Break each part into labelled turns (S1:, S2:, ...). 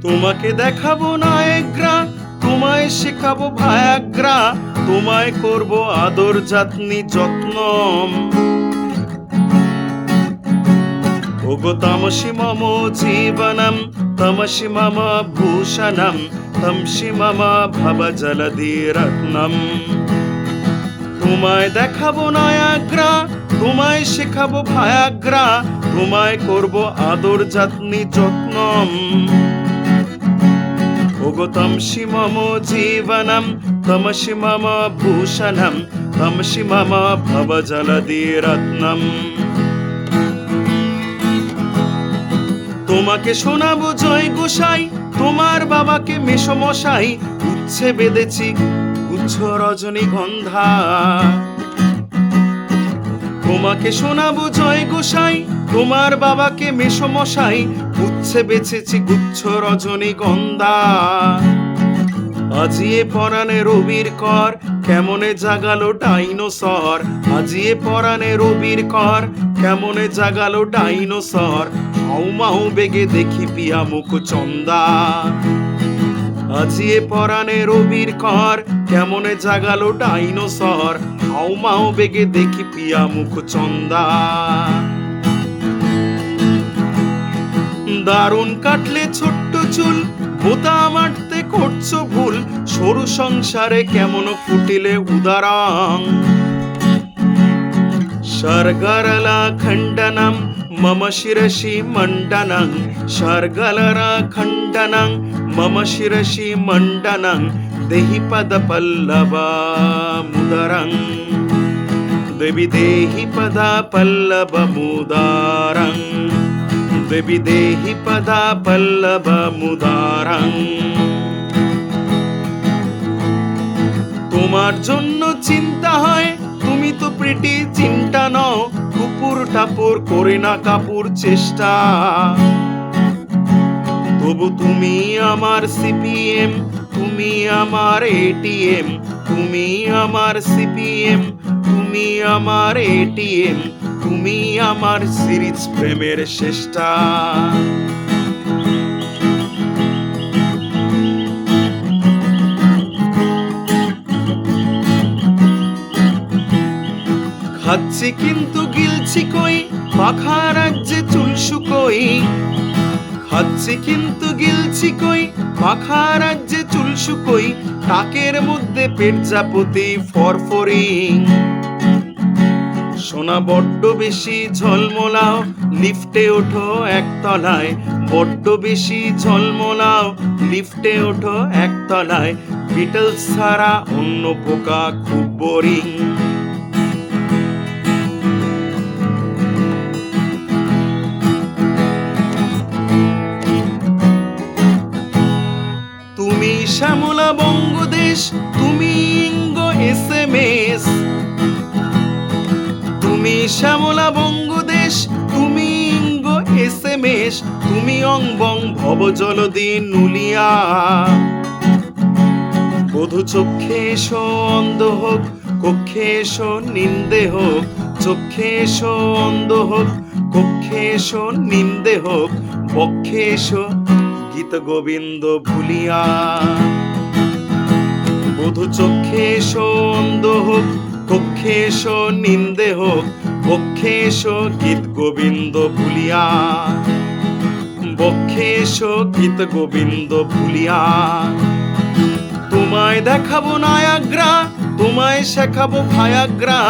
S1: তোমাকে দেখাবো নায়গ্রা, তোমায় শেখাবো ভায়াগ্রা, তোমায় করব আদর যত্নি যত্ন। ওগো তমসি মম জীবনম, তমসি মম ভূষণম, তমসি মম ভব জলধি রত্নম। তোমায় দেখাবো নায়াগ্রা, তোমায় শেখাবো ভায়াগ্রা, তোমায় করব আদর যত্নি যত্নম। ওগো তমসি মম জীবনম, তমসি মম ভূষণম, তমসি মম ভব জলধি রত্নম। তোমাকে শোনাবো জয় গোসাই, তোমার বাবাকে মেসমশাই, উচ্ছে বেঁধেছি গুচ্ছ রজনীগন্ধা। তোমাকে শোনাবো জয় গোসাই, তোমার বাবাকে মেসমশাই, উচ্ছে বেছেছি গুচ্ছ রজনীগন্ধা। আজিয়ে পরাণে রবির কর, কেমনে জাগালো ডাইনোসর। আজিয়ে পরাণে রবির কর, কেমনে জাগালো ডাইনোসর। হাউ মাউ বেগে দেখি পিয়া মুখ চন্দা। আজিয়ে পরাণে রবির কর, কেমনে জাগালো ডাইনোসর। হাউ মাউ বেগে দেখি পিয়া মুখ চন্দা। দারুণ কাটলে ছোট্ট চুল, বোতা মারতে করছো ভুল। সরু সংসারে কেমন ফুটিলে উদারাং। স্বর্গললা খণ্ডনম মম শিরসি মণ্ডনং, স্বর্গললা খণ্ডনং মম শিরসি মণ্ডনং। দেহি পদ পল্লব মুদরং, দেবী দেহি পদ পল্লব মুদারং, দেবী দেহি পদ পল্লব মুদারং। তোমার জন্য চিন্তা হয়, তুমি তো প্রিটি চিন্তা নও। কুকুর টাপুর করে না কাপুর চেষ্টা। তবু তুমি আমার সিপিএম, তুমি আমার এটিএম, তুমি আমার সিপিএম, তুমি আমার এটিএম, তুমি আমার সিরিজ প্রেমের চেষ্টা। খাচ্ছি কিন্তু গিলছি কই, পাখা রাজ্যে চুল শুকোই। খাচ্ছি কিন্তু গিলছি কই, পাখা রাজ্যে চুল শুকোই। টাকের মধ্যে পেটজাপতি ফরফরিং। সোনা বড্ড বেশি ঝলমলাও, লিফটে ওঠো একতলায়। বড্ড বেশি ঝলমলাও, লিফটে ওঠো একতলায়। বিটলস ছাড়া অন্য পোকা খুব বোরিং। তুমি শ্যামলা বঙ্গদেশ, তুমি ইঙ্গ SMS। তুমি শ্যামলা বঙ্গদেশ, তুমি ইঙ্গ SMS। তুমি অংবং ভব জলদি নুলিয়া। বধূ চক্ষে এসো অন্ধ হোক, কক্ষে এসো নিন্দে হোক। চক্ষে এসো অন্ধ হোক, কক্ষে এসো নিন্দে হোক। বক্ষে এসো গীত গোবিন্দ ভুলিয়া। বধূ চক্ষে এসো অন্ধ হোক, কক্ষে এসো নিন্দে হোক। বক্ষে এসো গীত গোবিন্দ ভুলিয়া। বক্ষে এসো গীত গোবিন্দ ভুলিয়া। তোমায় দেখাবো নায়াগ্রা, তোমায় শেখাবো ভায়াগ্রা,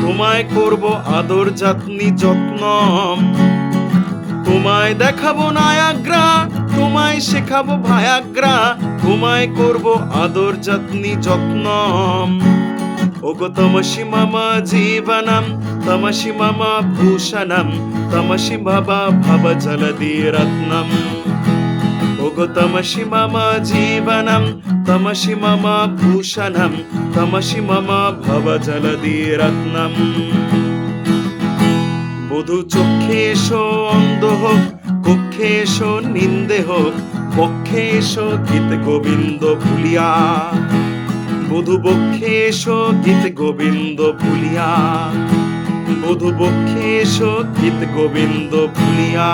S1: তোমায় করব আদর যত্নি যত্নম। তোমায় দেখাবো নায়াগ্রা, তোমায় শেখাবো ভায়াগ্রা, তোমায় করব আদর যত্নি যত্নম। ওগো তমসি মম জীবনম, তমসি মম ভূষণম, তমসি ভব ভব জলধি রত্নম। ওগো তমসি মম জীবনম, তমসি মম ভূষণম, তমসি মম ভব জলধি রত্নম। বধূ চক্ষে এসো অন্ধ হোক, কক্ষে এসো নিন্দে হোক। বক্ষে এসো গীত গোবিন্দ ভুলিয়া। বধূ বক্ষে এসো গীত গোবিন্দ ভুলিয়া। বধূ বক্ষে এসো গীত গোবিন্দ ভুলিয়া।